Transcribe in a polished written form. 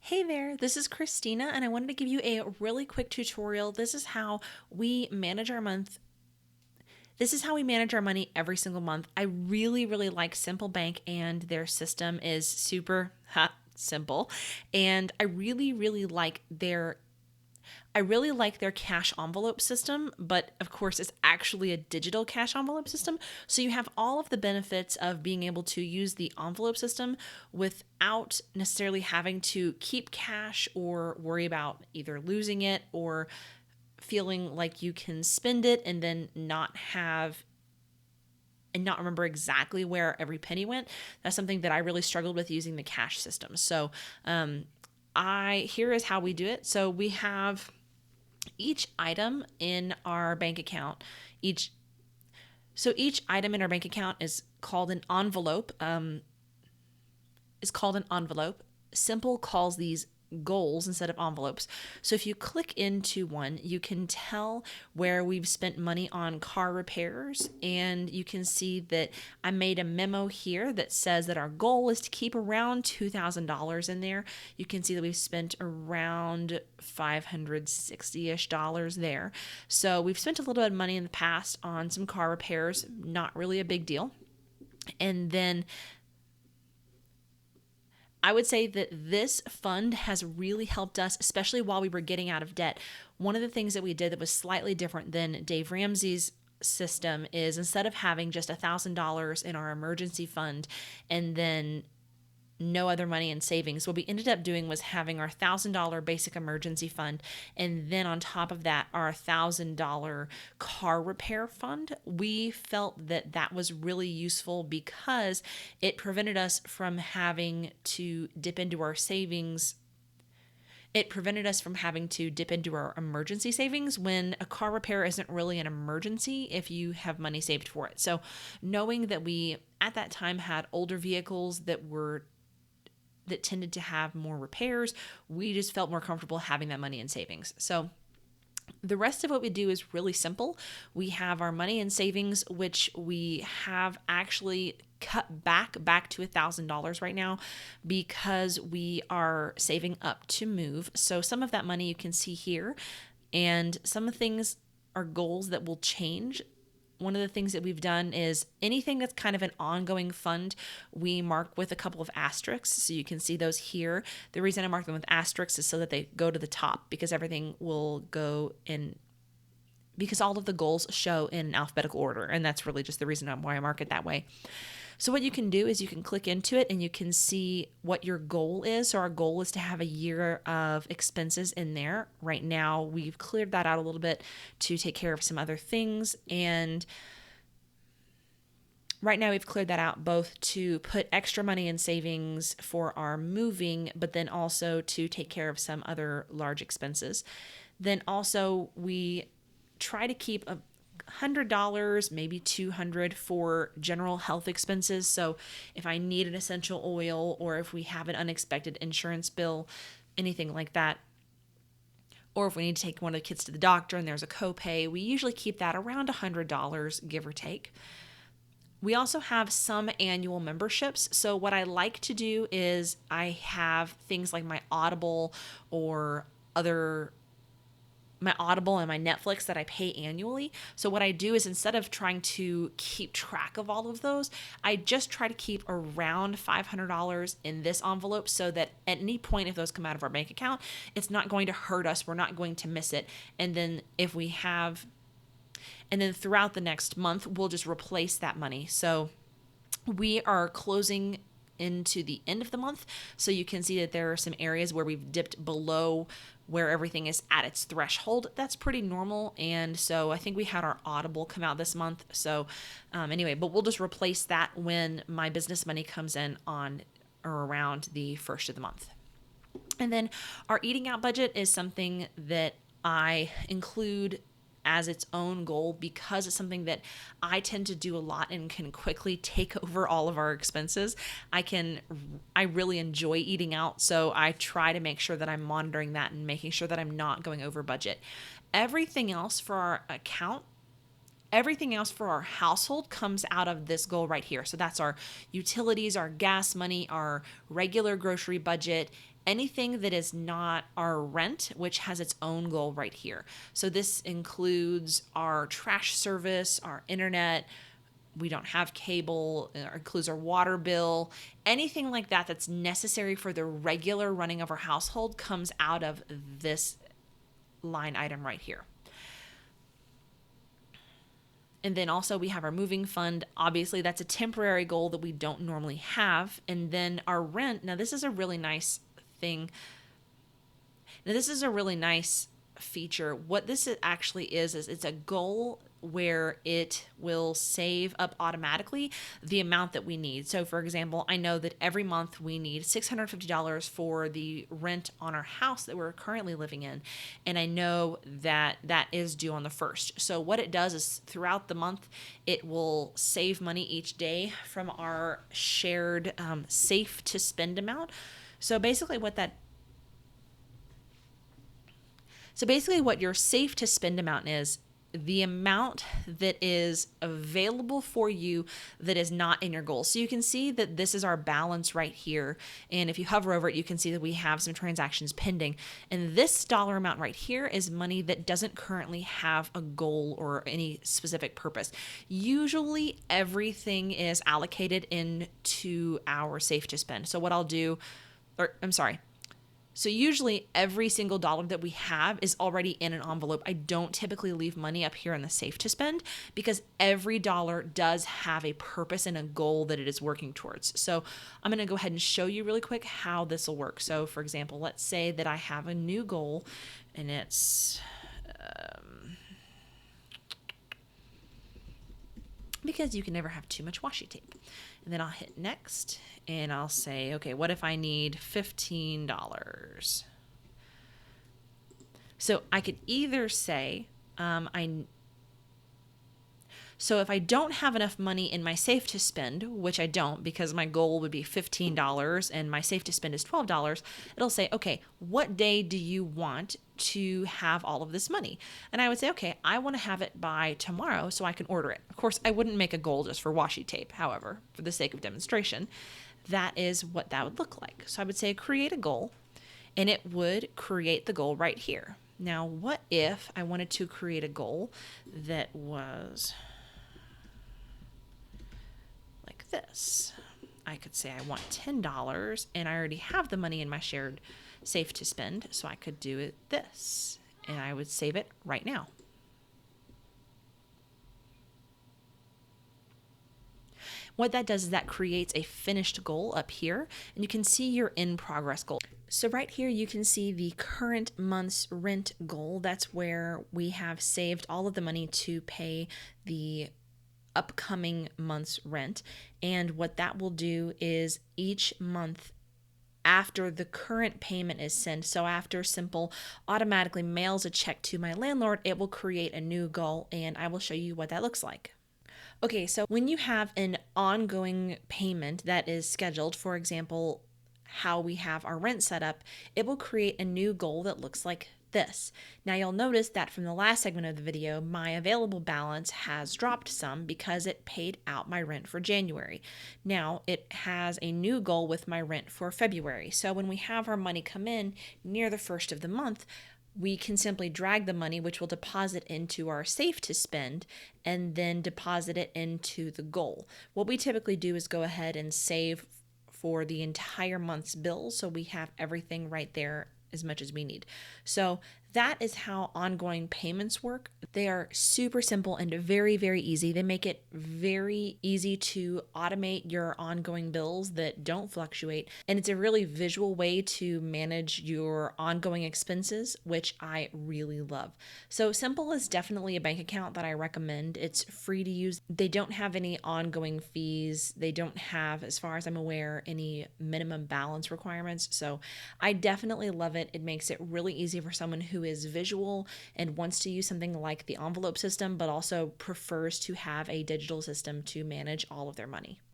Hey there, this is Christina, and I wanted to give you a really quick tutorial. This is how we manage our month. This is how we manage our money every single month. I really like Simple Bank, and their system is super simple. And I really like their cash envelope system, but of course, it's actually a digital cash envelope system. So you have all of the benefits of being able to use the envelope system without necessarily having to keep cash or worry about either losing it or feeling like you can spend it and then not remember exactly where every penny went. That's something that I really struggled with using the cash system. So, I here is how we do it. So we have each item in our bank account, each item in our bank account is called an envelope. Simple calls these goals instead of envelopes. So if you click into one, you can tell where we've spent money on car repairs, and you can see that I made a memo here that says that our goal is to keep around $2,000 in there. You can see that we've spent around $560-ish there. So we've spent a little bit of money in the past on some car repairs, not really a big deal. And then I would say that this fund has really helped us, especially while we were getting out of debt. One of the things that we did that was slightly different than Dave Ramsey's system is, instead of having just $1,000 in our emergency fund and then no other money in savings, what we ended up doing was having our $1,000 basic emergency fund, and then on top of that, our $1,000 car repair fund. We felt that that was really useful because it prevented us from having to dip into our savings. It prevented us from having to dip into our emergency savings when a car repair isn't really an emergency if you have money saved for it. So, knowing that we at that time had older vehicles that tended to have more repairs, we just felt more comfortable having that money in savings. So the rest of what we do is really simple. We have our money in savings, which we have actually cut back to $1,000 right now because we are saving up to move. So some of that money you can see here, and some of the things are goals that will change. One of the things that we've done is anything that's kind of an ongoing fund, we mark with a couple of asterisks. So you can see those here. The reason I mark them with asterisks is so that they go to the top, because everything will go in, because all of the goals show in alphabetical order. And that's really just the reason why I mark it that way. So what you can do is you can click into it and you can see what your goal is. So our goal is to have a year of expenses in there. Right now, we've cleared that out a little bit to take care of some other things. And right now we've cleared that out both to put extra money in savings for our moving, but then also to take care of some other large expenses. Then also we try to keep $100, maybe $200 for general health expenses. So if I need an essential oil, or if we have an unexpected insurance bill, anything like that, or if we need to take one of the kids to the doctor and there's a copay, we usually keep that around $100, give or take. We also have some annual memberships. So what I like to do is I have things like my Audible and my Netflix that I pay annually. So what I do is, instead of trying to keep track of all of those, I just try to keep around $500 in this envelope, so that at any point, if those come out of our bank account, it's not going to hurt us. We're not going to miss it. And then throughout the next month, we'll just replace that money. So we are closing into the end of the month. So you can see that there are some areas where we've dipped below where everything is at its threshold. That's pretty normal. And so I think we had our Audible come out this month. So anyway, but we'll just replace that when my business money comes in on or around the first of the month. And then our eating out budget is something that I include as its own goal, because it's something that I tend to do a lot and can quickly take over all of our expenses. I really enjoy eating out, so I try to make sure that I'm monitoring that and making sure that I'm not going over budget. Everything else for our household comes out of this goal right here. So that's our utilities, our gas money, our regular grocery budget. anything that is not our rent, which has its own goal right here. So this includes our trash service, our internet. We don't have cable. It includes our water bill. Anything like that that's necessary for the regular running of our household comes out of this line item right here. And then also we have our moving fund. Obviously, that's a temporary goal that we don't normally have. And then our rent. Now, this is a really nice thing. Now, this is a really nice feature. What this actually is it's a goal where it will save up automatically the amount that we need. So for example, I know that every month we need $650 for the rent on our house that we're currently living in. And I know that that is due on the 1st. So what it does is throughout the month, it will save money each day from our shared safe to spend amount. So basically what your safe to spend amount is the amount that is available for you that is not in your goal. So you can see that this is our balance right here. And if you hover over it, you can see that we have some transactions pending. And this dollar amount right here is money that doesn't currently have a goal or any specific purpose. Usually everything is allocated into our safe to spend. So what I'll do, So usually every single dollar that we have is already in an envelope. I don't typically leave money up here in the safe to spend because every dollar does have a purpose and a goal that it is working towards. So I'm going to go ahead and show you really quick how this will work. So for example, let's say that I have a new goal and it's because you can never have too much washi tape. And then I'll hit next and I'll say, okay, what if I need $15? So I could either say, so if I don't have enough money in my safe to spend, which I don't because my goal would be $15 and my safe to spend is $12, it'll say, okay, what day do you want to have all of this money? And I would say, okay, I want to have it by tomorrow so I can order it. Of course, I wouldn't make a goal just for washi tape. However, for the sake of demonstration, that is what that would look like. So I would say create a goal and it would create the goal right here. Now, what if I wanted to create a goal that was like this? I could say I want $10 and I already have the money in my shared safe to spend, so I could do it this and I would save it right now. What that does is that creates a finished goal up here and you can see your in progress goal. So right here you can see the current month's rent goal. That's where we have saved all of the money to pay the upcoming month's rent. And what that will do is each month after the current payment is sent, so after Simple automatically mails a check to my landlord, it will create a new goal and I will show you what that looks like. Okay, so when you have an ongoing payment that is scheduled, for example, how we have our rent set up, it will create a new goal that looks like this. Now you'll notice that from the last segment of the video, my available balance has dropped some because it paid out my rent for January. Now it has a new goal with my rent for February. So when we have our money come in near the 1st of the month, we can simply drag the money, which will deposit into our safe to spend, and then deposit it into the goal. What we typically do is go ahead and save for the entire month's bills, so we have everything right there as much as we need. So that is how ongoing payments work. They are super simple and very, very easy. They make it very easy to automate your ongoing bills that don't fluctuate. And it's a really visual way to manage your ongoing expenses, which I really love. So Simple is definitely a bank account that I recommend. It's free to use. They don't have any ongoing fees. They don't have, as far as I'm aware, any minimum balance requirements. So I definitely love it. It makes it really easy for someone who is visual and wants to use something like the envelope system, but also prefers to have a digital system to manage all of their money.